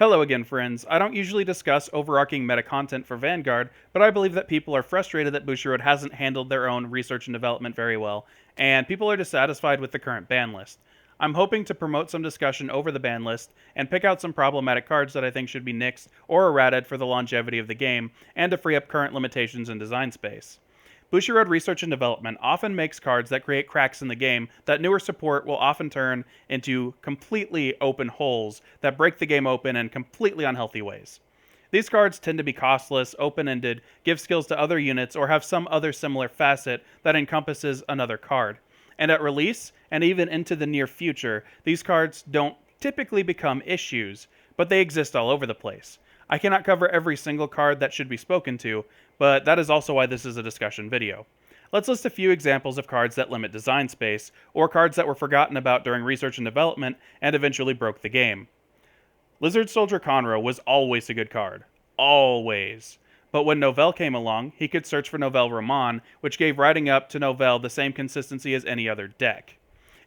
Hello again, friends. I don't usually discuss overarching meta content for Vanguard, but I believe that people are frustrated that Bushiroad hasn't handled their own research and development very well, and people are dissatisfied with the current ban list. I'm hoping to promote some discussion over the ban list and pick out some problematic cards that I think should be nixed or errated for the longevity of the game, and to free up current limitations in design space. Bushiroad Research and Development often makes cards that create cracks in the game that newer support will often turn into completely open holes that break the game open in completely unhealthy ways. These cards tend to be costless, open-ended, give skills to other units, or have some other similar facet that encompasses another card. And at release, and even into the near future, these cards don't typically become issues, but they exist all over the place. I cannot cover every single card that should be spoken to, but that is also why this is a discussion video. Let's list a few examples of cards that limit design space, or cards that were forgotten about during research and development and eventually broke the game. Lizard Soldier Conroe was always a good card. Always. But when Novell came along, he could search for Novell Ramon, which gave riding up to Novell the same consistency as any other deck.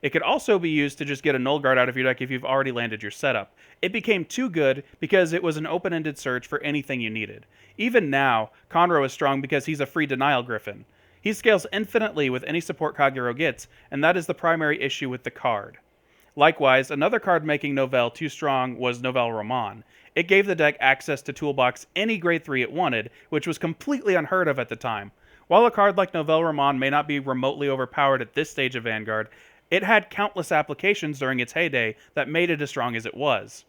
It could also be used to just get a Null Guard out of your deck if you've already landed your setup. It became too good because it was an open-ended search for anything you needed. Even now, Conroe is strong because he's a free Denial Griffin. He scales infinitely with any support Kagero gets, and that is the primary issue with the card. Likewise, another card making Novell too strong was Novell Ramon. It gave the deck access to Toolbox any grade 3 it wanted, which was completely unheard of at the time. While a card like Novell Ramon may not be remotely overpowered at this stage of Vanguard, it had countless applications during its heyday that made it as strong as it was.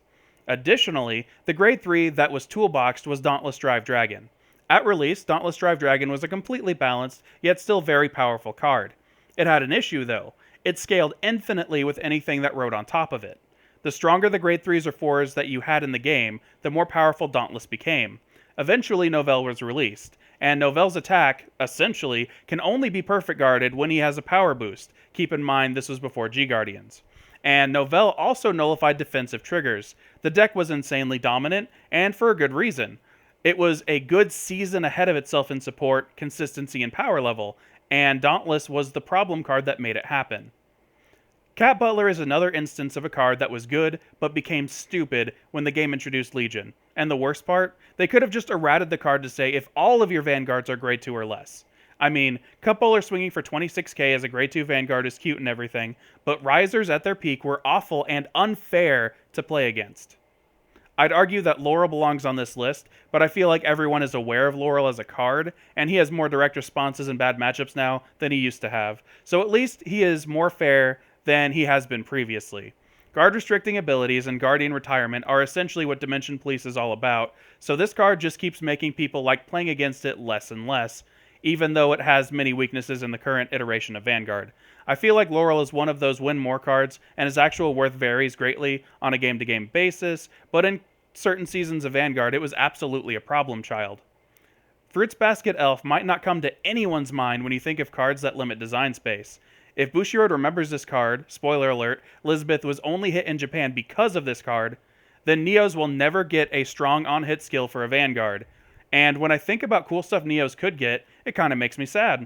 Additionally, the grade 3 that was toolboxed was Dauntless Drive Dragon. At release, Dauntless Drive Dragon was a completely balanced, yet still very powerful card. It had an issue though. It scaled infinitely with anything that rode on top of it. The stronger the grade 3s or 4s that you had in the game, the more powerful Dauntless became. Eventually, Novell was released, and Novell's attack, essentially, can only be perfect guarded when he has a power boost. Keep in mind, this was before G-Guardians. And Novell also nullified defensive triggers. The deck was insanely dominant, and for a good reason. It was a good season ahead of itself in support, consistency, and power level, and Dauntless was the problem card that made it happen. Cat Butler is another instance of a card that was good, but became stupid when the game introduced Legion. And the worst part? They could have just errated the card to say if all of your Vanguards are grade 2 or less. I mean, Cut Bowler swinging for 26k as a grade 2 Vanguard is cute and everything, but Risers at their peak were awful and unfair to play against. I'd argue that Laurel belongs on this list, but I feel like everyone is aware of Laurel as a card, and he has more direct responses in bad matchups now than he used to have. So at least he is more fair than he has been previously. Guard restricting abilities and Guardian retirement are essentially what Dimension Police is all about, so this card just keeps making people like playing against it less and less, even though it has many weaknesses in the current iteration of Vanguard. I feel like Laurel is one of those win more cards, and his actual worth varies greatly on a game-to-game basis, but in certain seasons of Vanguard, it was absolutely a problem child. Fruits Basket Elf might not come to anyone's mind when you think of cards that limit design space. If Bushiroad remembers this card, spoiler alert, Lisbeth was only hit in Japan because of this card, then Neos will never get a strong on-hit skill for a Vanguard. And when I think about cool stuff Neos could get, it kind of makes me sad.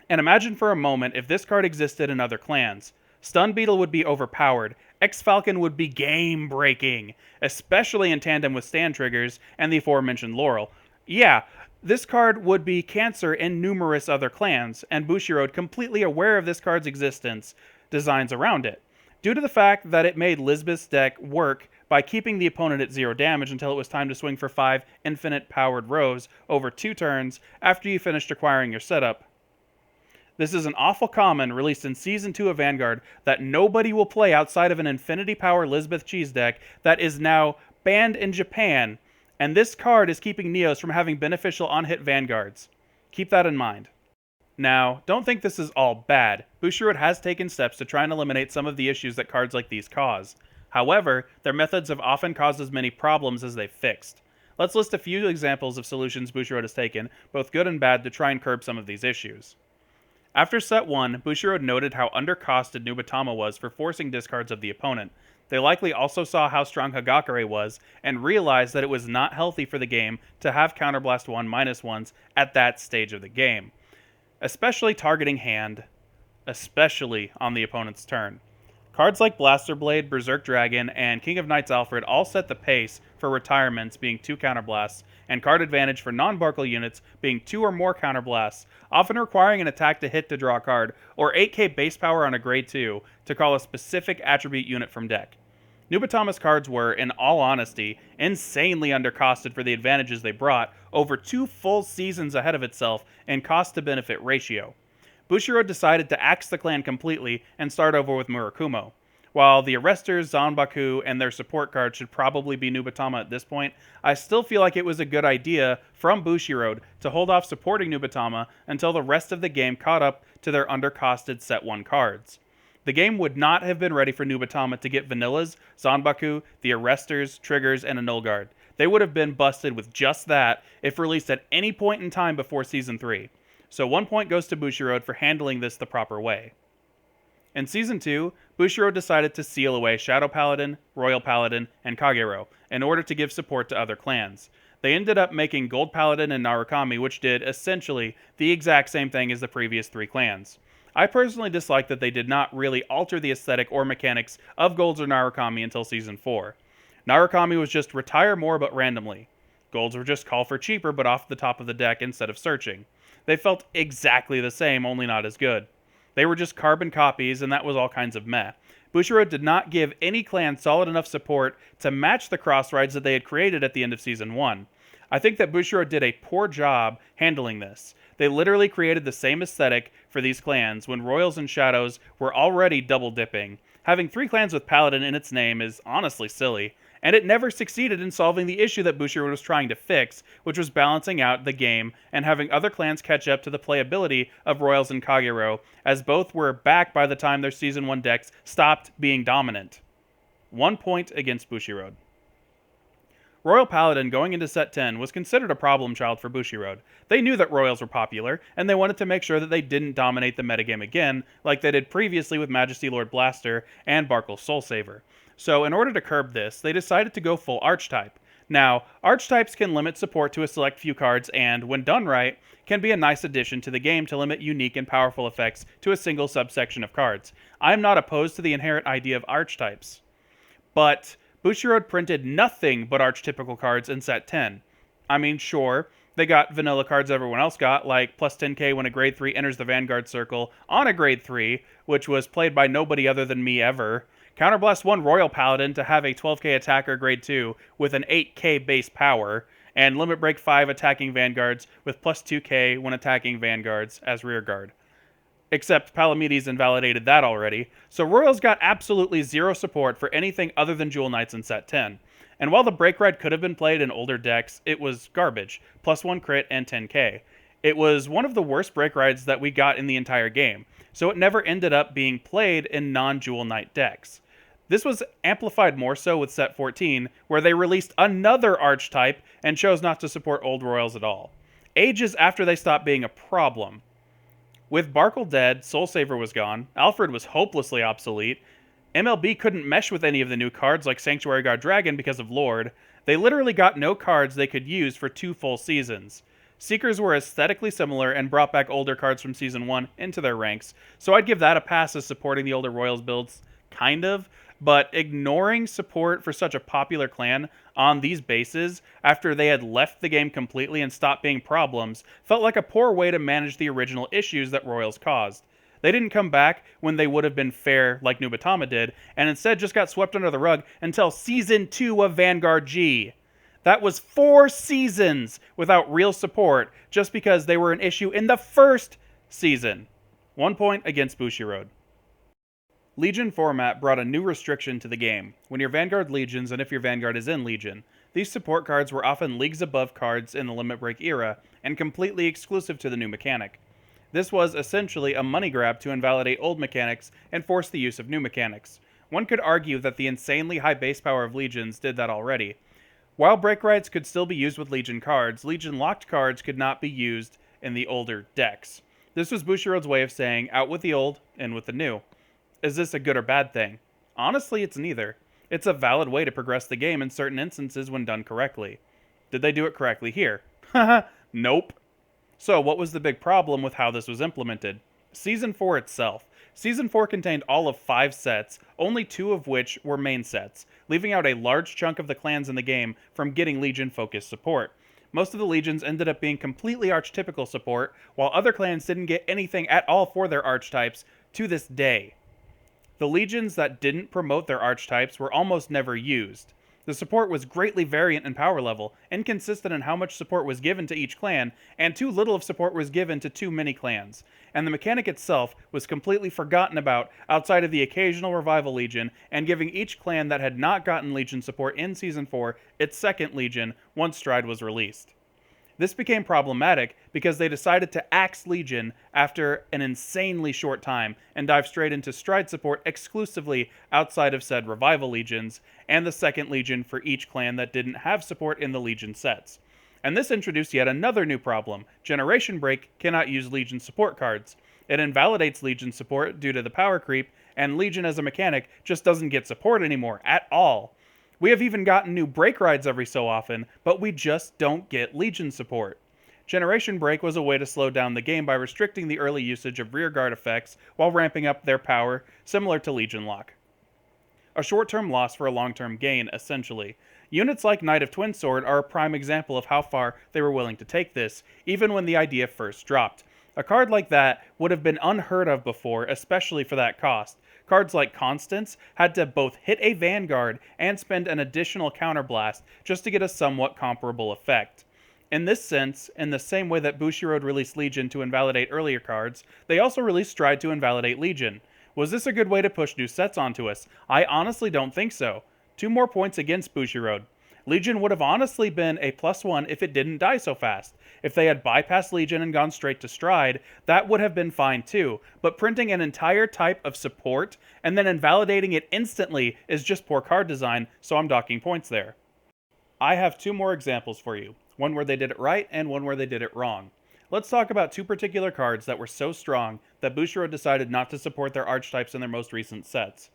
And imagine for a moment if this card existed in other clans. Stun Beetle would be overpowered, X-Falcon would be game-breaking, especially in tandem with stand triggers and the aforementioned Laurel. Yeah, this card would be cancer in numerous other clans, and Bushiroad, completely aware of this card's existence, designs around it. Due to the fact that it made Lisbeth's deck work by keeping the opponent at 0 damage until it was time to swing for 5 infinite powered rows over 2 turns after you finished acquiring your setup. This is an awful common released in Season 2 of Vanguard that nobody will play outside of an Infinity Power Lisbeth Cheese deck that is now banned in Japan, and this card is keeping Neos from having beneficial on-hit Vanguards. Keep that in mind. Now, don't think this is all bad. Bushiroad has taken steps to try and eliminate some of the issues that cards like these cause. However, their methods have often caused as many problems as they've fixed. Let's list a few examples of solutions Bushiroad has taken, both good and bad, to try and curb some of these issues. After Set 1, Bushiroad noted how undercosted Nubatama was for forcing discards of the opponent. They likely also saw how strong Hagakure was, and realized that it was not healthy for the game to have Counterblast 1/1s at that stage of the game, especially targeting hand, especially on the opponent's turn. Cards like Blaster Blade, Berserk Dragon, and King of Knights Alfred all set the pace for retirements being 2 counterblasts, and card advantage for non-Barkle units being 2 or more counterblasts, often requiring an attack to hit to draw a card, or 8k base power on a grade 2 to call a specific attribute unit from deck. Nubatama's cards were, in all honesty, insanely undercosted for the advantages they brought, over 2 full seasons ahead of itself in cost-to-benefit ratio. Bushiroad decided to axe the clan completely and start over with Murakumo. While the Arresters, Zanbaku, and their support card should probably be Nubatama at this point, I still feel like it was a good idea from Bushiroad to hold off supporting Nubatama until the rest of the game caught up to their undercosted Set 1 cards. The game would not have been ready for Nubatama to get Vanillas, Zanbaku, the Arresters, Triggers, and a Null Guard. They would have been busted with just that if released at any point in time before Season 3. So 1 point goes to Bushiroad for handling this the proper way. In Season 2, Bushiroad decided to seal away Shadow Paladin, Royal Paladin, and Kagero in order to give support to other clans. They ended up making Gold Paladin and Narukami, which did, essentially, the exact same thing as the previous 3 clans. I personally dislike that they did not really alter the aesthetic or mechanics of Golds or Narukami until Season 4. Narukami was just retire more but randomly. Golds were just call for cheaper but off the top of the deck instead of searching. They felt exactly the same, only not as good. They were just carbon copies, and that was all kinds of meh. Bushiroad did not give any clan solid enough support to match the cross-rides that they had created at the end of Season 1. I think that Bushiroad did a poor job handling this. They literally created the same aesthetic for these clans when Royals and Shadows were already double-dipping. Having 3 clans with Paladin in its name is honestly silly, and it never succeeded in solving the issue that Bushiroad was trying to fix, which was balancing out the game and having other clans catch up to the playability of Royals and Kagero, as both were back by the time their Season 1 decks stopped being dominant. 1 point against Bushiroad. Royal Paladin going into Set 10 was considered a problem child for Bushiroad. They knew that Royals were popular, and they wanted to make sure that they didn't dominate the metagame again, like they did previously with Majesty Lord Blaster and Barkle's Soul Saver. So in order to curb this, they decided to go full Archetype. Now, Archetypes can limit support to a select few cards and, when done right, can be a nice addition to the game to limit unique and powerful effects to a single subsection of cards. I'm not opposed to the inherent idea of Archetypes. But Bushiroad printed nothing but archetypical cards in Set 10. I mean, sure, they got vanilla cards everyone else got, like plus 10k when a grade 3 enters the Vanguard circle on a grade 3, which was played by nobody other than me ever. Counterblast 1 Royal Paladin to have a 12k attacker grade 2 with an 8k base power, and Limit Break 5 attacking Vanguards with plus 2k when attacking Vanguards as rearguard. Except Palamedes invalidated that already, so Royals got absolutely zero support for anything other than Jewel Knights in Set 10. And while the Break Ride could have been played in older decks, it was garbage, plus 1 crit and 10k. It was one of the worst Break Rides that we got in the entire game, so it never ended up being played in non-Jewel Knight decks. This was amplified more so with Set 14, where they released another Archetype and chose not to support old Royals at all. Ages after they stopped being a problem. With Barkle dead, Soul Saver was gone, Alfred was hopelessly obsolete, MLB couldn't mesh with any of the new cards like Sanctuary Guard Dragon because of Lord. They literally got no cards they could use for 2 full seasons. Seekers were aesthetically similar and brought back older cards from Season 1 into their ranks, so I'd give that a pass as supporting the older Royals builds, kind of, but ignoring support for such a popular clan on these bases after they had left the game completely and stopped being problems felt like a poor way to manage the original issues that Royals caused. They didn't come back when they would have been fair like Nubatama did, and instead just got swept under the rug until Season 2 of Vanguard G. That was 4 seasons without real support just because they were an issue in the first season. 1 point against Bushiroad. Legion format brought a new restriction to the game. When your Vanguard Legions, and if your Vanguard is in Legion, these support cards were often leagues above cards in the Limit Break era, and completely exclusive to the new mechanic. This was essentially a money grab to invalidate old mechanics and force the use of new mechanics. One could argue that the insanely high base power of Legions did that already. While Break Rides could still be used with Legion cards, Legion locked cards could not be used in the older decks. This was Bushiroad's way of saying, out with the old, in with the new. Is this a good or bad thing? Honestly, it's neither. It's a valid way to progress the game in certain instances when done correctly. Did they do it correctly here? Haha, nope. So what was the big problem with how this was implemented? Season 4 itself. Season 4 contained all of 5 sets, only 2 of which were main sets, leaving out a large chunk of the clans in the game from getting Legion-focused support. Most of the Legions ended up being completely archetypical support, while other clans didn't get anything at all for their archetypes to this day. The Legions that didn't promote their archetypes were almost never used. The support was greatly variant in power level, inconsistent in how much support was given to each clan, and too little of support was given to too many clans. And the mechanic itself was completely forgotten about outside of the occasional Revival Legion, and giving each clan that had not gotten Legion support in Season 4 its second Legion once Stride was released. This became problematic because they decided to axe Legion after an insanely short time and dive straight into Stride support exclusively outside of said Revival Legions, and the second Legion for each clan that didn't have support in the Legion sets. And this introduced yet another new problem. Generation Break cannot use Legion support cards. It invalidates Legion support due to the power creep, and Legion as a mechanic just doesn't get support anymore at all. We have even gotten new break rides every so often, but we just don't get Legion support. Generation Break was a way to slow down the game by restricting the early usage of rearguard effects while ramping up their power, similar to Legion Lock. A short-term loss for a long-term gain, essentially. Units like Knight of Twinsword are a prime example of how far they were willing to take this, even when the idea first dropped. A card like that would have been unheard of before, especially for that cost. Cards like Constance had to both hit a Vanguard and spend an additional counterblast just to get a somewhat comparable effect. In this sense, in the same way that Bushiroad released Legion to invalidate earlier cards, they also released Stride to invalidate Legion. Was this a good way to push new sets onto us? I honestly don't think so. 2 more points against Bushiroad. Legion would have honestly been a +1 if it didn't die so fast. If they had bypassed Legion and gone straight to Stride, that would have been fine too, but printing an entire type of support and then invalidating it instantly is just poor card design, so I'm docking points there. I have 2 more examples for you, one where they did it right and one where they did it wrong. Let's talk about 2 particular cards that were so strong that Bushiroad decided not to support their archetypes in their most recent sets.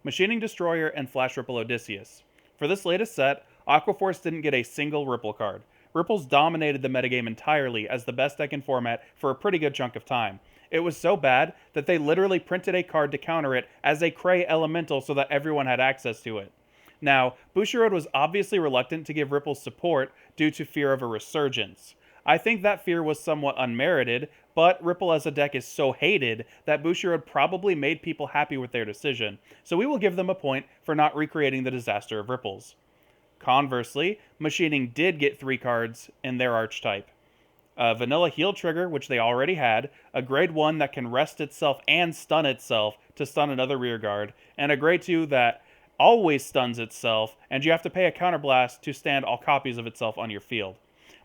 Machining Destroyer and Flash Ripple Odysseus. For this latest set, Aquaforce didn't get a single Ripple card. Ripples dominated the metagame entirely as the best deck in format for a pretty good chunk of time. It was so bad that they literally printed a card to counter it as a Cray Elemental so that everyone had access to it. Now, Bushiroad was obviously reluctant to give Ripples support due to fear of a resurgence. I think that fear was somewhat unmerited, but Ripple as a deck is so hated that Bushiroad probably made people happy with their decision, so we will give them a point for not recreating the disaster of Ripples. Conversely, Machining did get 3 cards in their archetype. A Vanilla Heal Trigger, which they already had, a Grade 1 that can rest itself and stun itself to stun another rearguard, and a Grade 2 that always stuns itself, and you have to pay a counterblast to stand all copies of itself on your field.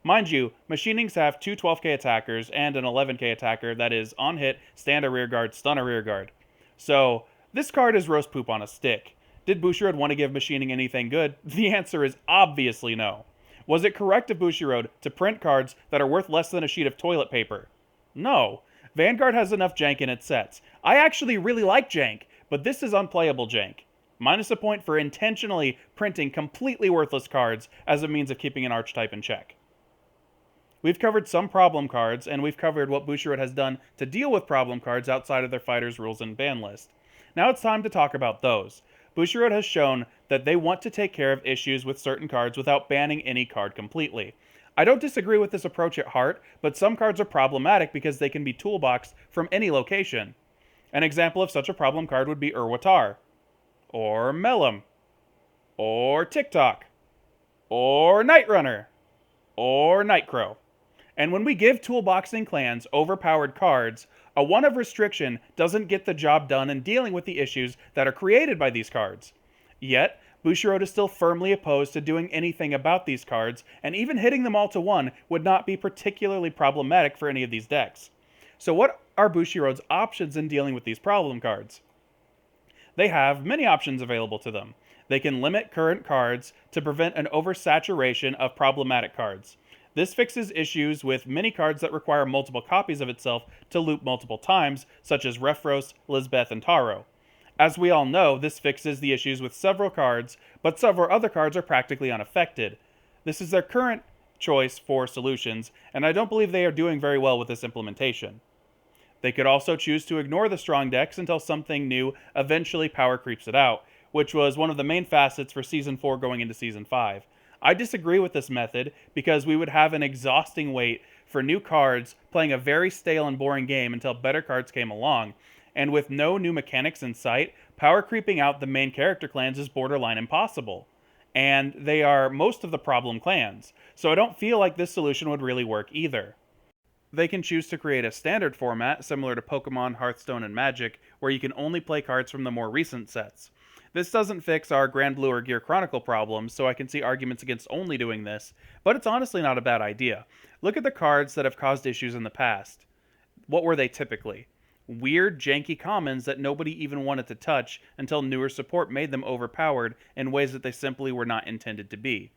Mind you, Machinings have 2 12k attackers and an 11k attacker that is, on hit, stand a rearguard, stun a rearguard. So, this card is roast poop on a stick. Did Bushiroad want to give Machining anything good? The answer is obviously no. Was it correct of Bushiroad to print cards that are worth less than a sheet of toilet paper? No. Vanguard has enough jank in its sets. I actually really like jank, but this is unplayable jank. Minus a point for intentionally printing completely worthless cards as a means of keeping an archetype in check. We've covered some problem cards, and we've covered what Bushiroad has done to deal with problem cards outside of their fighters' rules and ban list. Now it's time to talk about those. Bushiroad has shown that they want to take care of issues with certain cards without banning any card completely. I don't disagree with this approach at heart, but some cards are problematic because they can be toolboxed from any location. An example of such a problem card would be Urwatar, or Melum, or TikTok, or Nightrunner, or Nightcrow. And when we give toolboxing clans overpowered cards, a 1 of restriction doesn't get the job done in dealing with the issues that are created by these cards. Yet, Bushiroad is still firmly opposed to doing anything about these cards, and even hitting them all to 1 would not be particularly problematic for any of these decks. So what are Bushiroad's options in dealing with these problem cards? They have many options available to them. They can limit current cards to prevent an oversaturation of problematic cards. This fixes issues with many cards that require multiple copies of itself to loop multiple times, such as Refos, Lisbeth, and Taro. As we all know, this fixes the issues with several cards, but several other cards are practically unaffected. This is their current choice for solutions, and I don't believe they are doing very well with this implementation. They could also choose to ignore the strong decks until something new eventually power creeps it out, which was one of the main facets for Season 4 going into Season 5. I disagree with this method because we would have an exhausting wait for new cards playing a very stale and boring game until better cards came along, and with no new mechanics in sight, power creeping out the main character clans is borderline impossible. And they are most of the problem clans, so I don't feel like this solution would really work either. They can choose to create a standard format similar to Pokemon, Hearthstone, and Magic, where you can only play cards from the more recent sets. This doesn't fix our Grand Blue or Gear Chronicle problems, so I can see arguments against only doing this, but it's honestly not a bad idea. Look at the cards that have caused issues in the past. What were they typically? Weird, janky commons that nobody even wanted to touch until newer support made them overpowered in ways that they simply were not intended to be.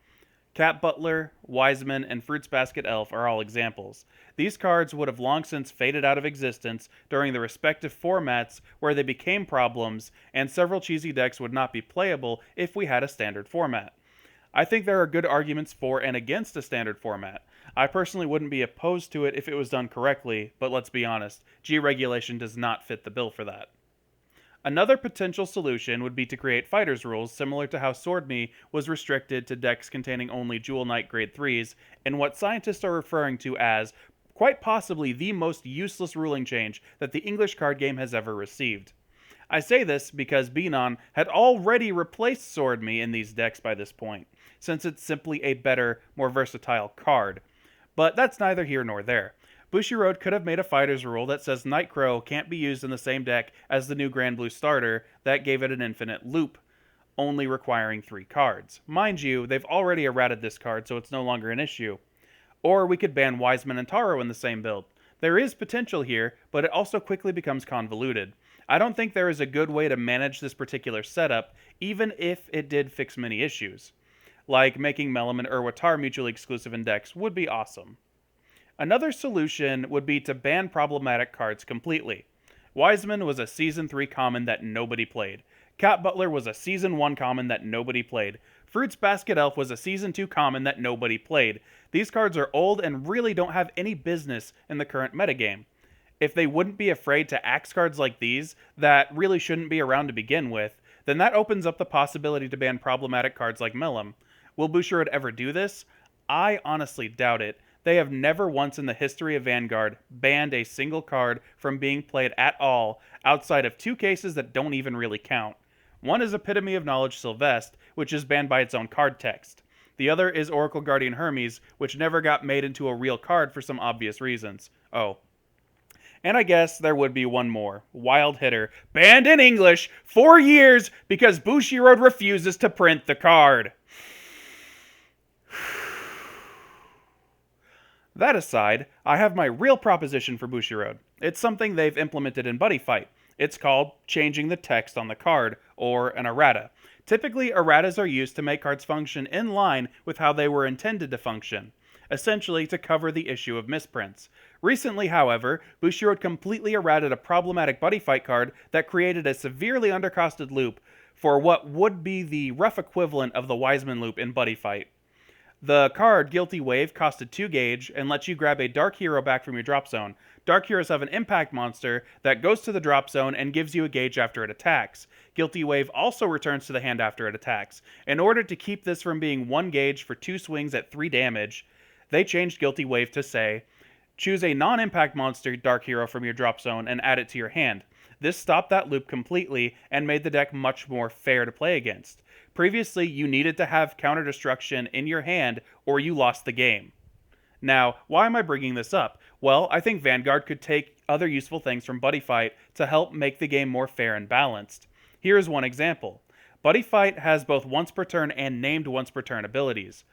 Cat Butler, Wiseman, and Fruits Basket Elf are all examples. These cards would have long since faded out of existence during the respective formats where they became problems, and several cheesy decks would not be playable if we had a standard format. I think there are good arguments for and against a standard format. I personally wouldn't be opposed to it if it was done correctly, but let's be honest, G-regulation does not fit the bill for that. Another potential solution would be to create fighters rules similar to how Sword Me was restricted to decks containing only Jewel Knight grade 3s, in what scientists are referring to as quite possibly the most useless ruling change that the English card game has ever received. I say this because Benon had already replaced Sword Me in these decks by this point, since it's simply a better, more versatile card. But that's neither here nor there. Bushiroad could have made a fighter's rule that says Nightcrow can't be used in the same deck as the new Grand Blue starter that gave it an infinite loop, only requiring 3 cards. Mind you, they've already errated this card, so it's no longer an issue. Or we could ban Wiseman and Taro in the same build. There is potential here, but it also quickly becomes convoluted. I don't think there is a good way to manage this particular setup, even if it did fix many issues. Like making Melum and Urwatar mutually exclusive in decks would be awesome. Another solution would be to ban problematic cards completely. Wiseman was a Season 3 common that nobody played. Cat Butler was a Season 1 common that nobody played. Fruits Basket Elf was a Season 2 common that nobody played. These cards are old and really don't have any business in the current metagame. If they wouldn't be afraid to axe cards like these, that really shouldn't be around to begin with, then that opens up the possibility to ban problematic cards like Melum. Will Bushiroad ever do this? I honestly doubt it. They have never once in the history of Vanguard banned a single card from being played at all, outside of 2 cases that don't even really count. One is Epitome of Knowledge Sylvester, which is banned by its own card text. The other is Oracle Guardian Hermes, which never got made into a real card for some obvious reasons. Oh. And I guess there would be one more. Wild Hitter, banned in English 4 years because Bushiroad refuses to print the card. That aside, I have my real proposition for Bushiroad. It's something they've implemented in Buddy Fight. It's called changing the text on the card, or an errata. Typically, erratas are used to make cards function in line with how they were intended to function, essentially to cover the issue of misprints. Recently, however, Bushiroad completely errated a problematic Buddy Fight card that created a severely undercosted loop for what would be the rough equivalent of the Wiseman loop in Buddy Fight. The card, Guilty Wave, costed 2 gauge and lets you grab a Dark Hero back from your drop zone. Dark Heroes have an impact monster that goes to the drop zone and gives you a gauge after it attacks. Guilty Wave also returns to the hand after it attacks. In order to keep this from being 1 gauge for 2 swings at 3 damage, they changed Guilty Wave to say, choose a non-impact monster Dark Hero from your drop zone and add it to your hand. This stopped that loop completely and made the deck much more fair to play against. Previously, you needed to have counter destruction in your hand or you lost the game. Now, why am I bringing this up? Well, I think Vanguard could take other useful things from Buddy Fight to help make the game more fair and balanced. Here is one example. Buddy Fight has both once per turn and named once per turn abilities.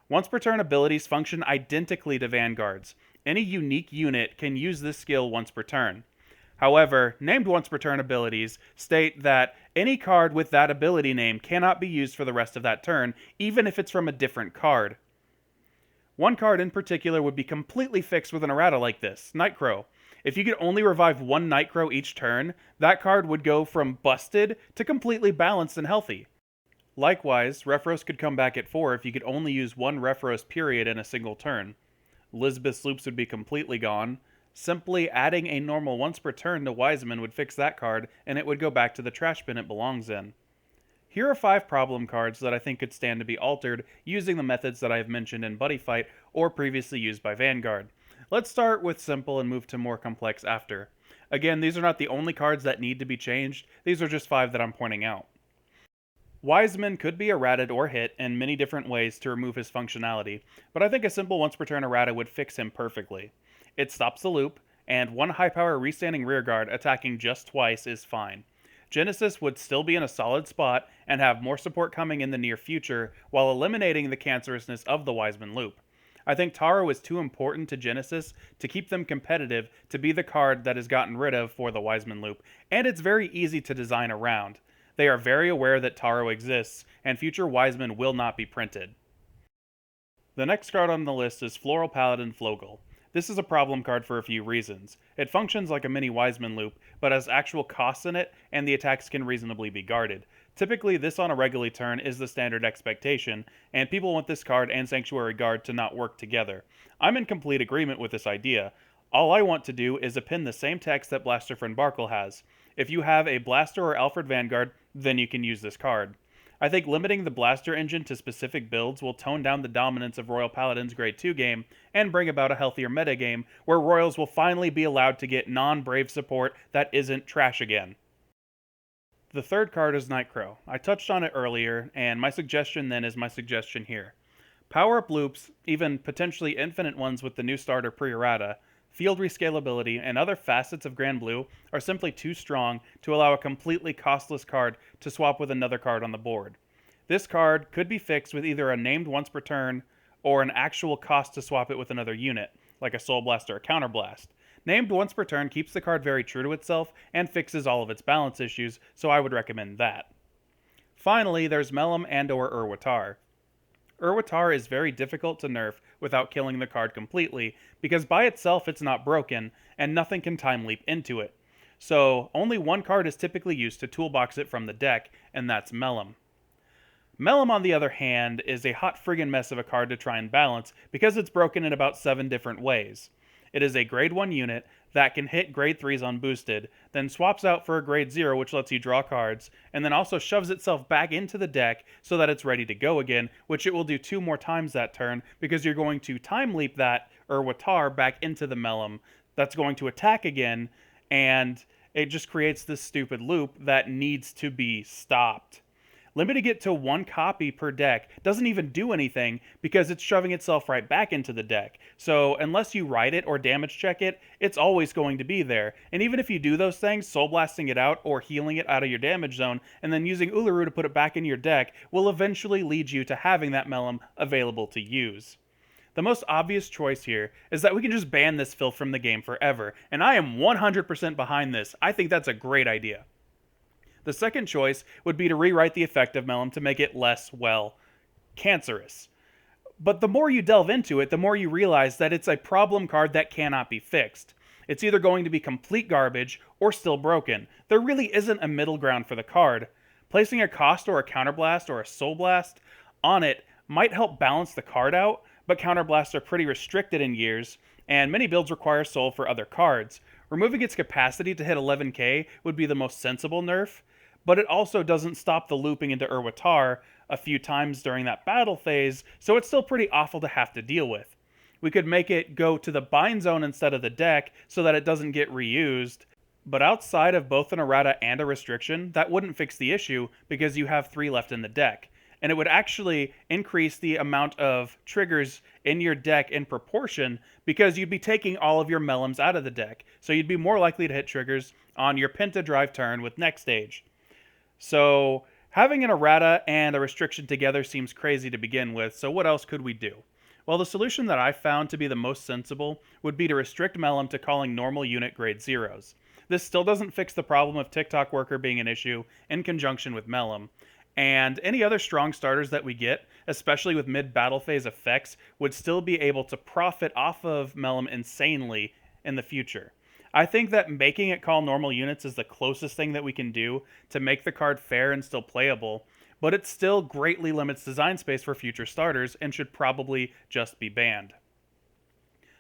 Once per turn abilities function identically to Vanguard's. Any unique unit can use this skill once per turn. However, named once per turn abilities state that any card with that ability name cannot be used for the rest of that turn, even if it's from a different card. One card in particular would be completely fixed with an errata like this, Nightcrow. If you could only revive 1 Nightcrow each turn, that card would go from busted to completely balanced and healthy. Likewise, Refos could come back at 4 if you could only use 1 Refos period in a single turn. Lisbeth's loops would be completely gone. Simply adding a normal once per turn to Wiseman would fix that card, and it would go back to the trash bin it belongs in. Here are 5 problem cards that I think could stand to be altered using the methods that I have mentioned in Buddy Fight or previously used by Vanguard. Let's start with simple and move to more complex after. Again, these are not the only cards that need to be changed, these are just 5 that I'm pointing out. Wiseman could be errated or hit in many different ways to remove his functionality, but I think a simple once per turn errata would fix him perfectly. It stops the loop, and one high power restanding rearguard attacking just twice is fine. Genesis would still be in a solid spot and have more support coming in the near future while eliminating the cancerousness of the Wiseman loop. I think Taro is too important to Genesis to keep them competitive to be the card that is gotten rid of for the Wiseman loop, and it's very easy to design around. They are very aware that Taro exists, and future Wiseman will not be printed. The next card on the list is Floral Paladin Flogel. This is a problem card for a few reasons. It functions like a mini Wiseman loop, but has actual costs in it, and the attacks can reasonably be guarded. Typically, this on a regular turn is the standard expectation, and people want this card and Sanctuary Guard to not work together. I'm in complete agreement with this idea. All I want to do is append the same text that Blaster Friend Barkle has. If you have a Blaster or Alfred Vanguard, then you can use this card. I think limiting the Blaster engine to specific builds will tone down the dominance of Royal Paladin's Grade 2 game and bring about a healthier metagame where Royals will finally be allowed to get non-Brave support that isn't trash again. The third card is Nightcrow. I touched on it earlier, and my suggestion then is my suggestion here. Power-up loops, even potentially infinite ones with the new starter pre-errata, field rescalability, and other facets of Grand Blue are simply too strong to allow a completely costless card to swap with another card on the board. This card could be fixed with either a named once per turn or an actual cost to swap it with another unit, like a Soul Blast or a Counter Blast. Named once per turn keeps the card very true to itself and fixes all of its balance issues, so I would recommend that. Finally, there's Melum and or Urwatar. Urwatar is very difficult to nerf without killing the card completely, because by itself it's not broken, and nothing can time leap into it. So, only one card is typically used to toolbox it from the deck, and that's Melum. Melum, on the other hand, is a hot friggin' mess of a card to try and balance, because it's broken in about 7 different ways. It is a grade 1 unit that can hit grade 3s unboosted, then swaps out for a grade 0 which lets you draw cards, and then also shoves itself back into the deck so that it's ready to go again, which it will do 2 more times that turn because you're going to time leap that Urwatar back into the Melum that's going to attack again, and it just creates this stupid loop that needs to be stopped. Limiting it to 1 copy per deck doesn't even do anything because it's shoving itself right back into the deck. So unless you write it or damage check it, it's always going to be there. And even if you do those things, soul blasting it out or healing it out of your damage zone, and then using Uluru to put it back in your deck will eventually lead you to having that Melum available to use. The most obvious choice here is that we can just ban this filth from the game forever, and I am 100% behind this. I think that's a great idea. The second choice would be to rewrite the effect of Melum to make it less, well, cancerous. But the more you delve into it, the more you realize that it's a problem card that cannot be fixed. It's either going to be complete garbage or still broken. There really isn't a middle ground for the card. Placing a cost or a counterblast or a soul blast on it might help balance the card out, but counterblasts are pretty restricted in years, and many builds require soul for other cards. Removing its capacity to hit 11k would be the most sensible nerf, but it also doesn't stop the looping into Urwatar a few times during that battle phase, so it's still pretty awful to have to deal with. We could make it go to the bind zone instead of the deck so that it doesn't get reused, but outside of both an errata and a restriction, that wouldn't fix the issue because you have 3 left in the deck. And it would actually increase the amount of triggers in your deck in proportion because you'd be taking all of your Melums out of the deck, so you'd be more likely to hit triggers on your Penta Drive turn with next stage. So having an errata and a restriction together seems crazy to begin with, so what else could we do? Well, the solution that I found to be the most sensible would be to restrict Melum to calling normal unit grade 0s. This still doesn't fix the problem of TikTok Worker being an issue in conjunction with Melum, and any other strong starters that we get, especially with mid-battle phase effects, would still be able to profit off of Melum insanely in the future. I think that making it call normal units is the closest thing that we can do to make the card fair and still playable, but it still greatly limits design space for future starters and should probably just be banned.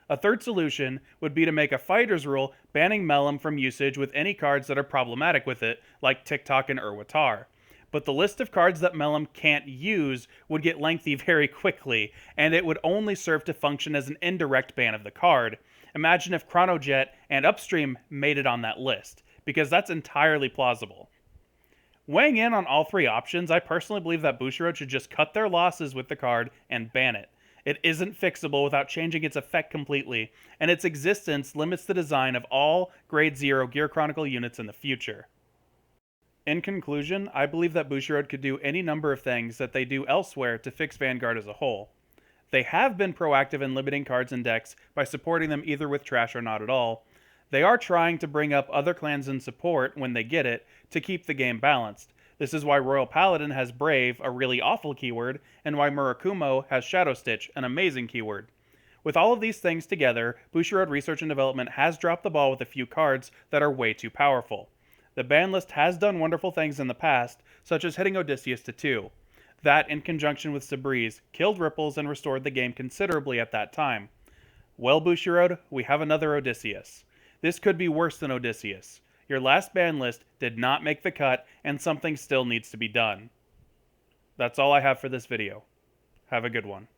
A third solution would be to make a fighter's rule banning Melum from usage with any cards that are problematic with it, like TikTok and Urwatar. But the list of cards that Melum can't use would get lengthy very quickly, and it would only serve to function as an indirect ban of the card. Imagine if Chronojet and Upstream made it on that list, because that's entirely plausible. Weighing in on all three options, I personally believe that Bushiroad should just cut their losses with the card and ban it. It isn't fixable without changing its effect completely, and its existence limits the design of all Grade 0 Gear Chronicle units in the future. In conclusion, I believe that Bushiroad could do any number of things that they do elsewhere to fix Vanguard as a whole. They have been proactive in limiting cards and decks by supporting them either with trash or not at all. They are trying to bring up other clans in support when they get it to keep the game balanced. This is why Royal Paladin has Brave, a really awful keyword, and why Murakumo has Shadow Stitch, an amazing keyword. With all of these things together, Bushiroad Research and Development has dropped the ball with a few cards that are way too powerful. The ban list has done wonderful things in the past, such as hitting Odysseus to 2. That, in conjunction with Sabreeze, killed Ripples and restored the game considerably at that time. Well, Bushiroad, we have another Odysseus. This could be worse than Odysseus. Your last ban list did not make the cut, and something still needs to be done. That's all I have for this video. Have a good one.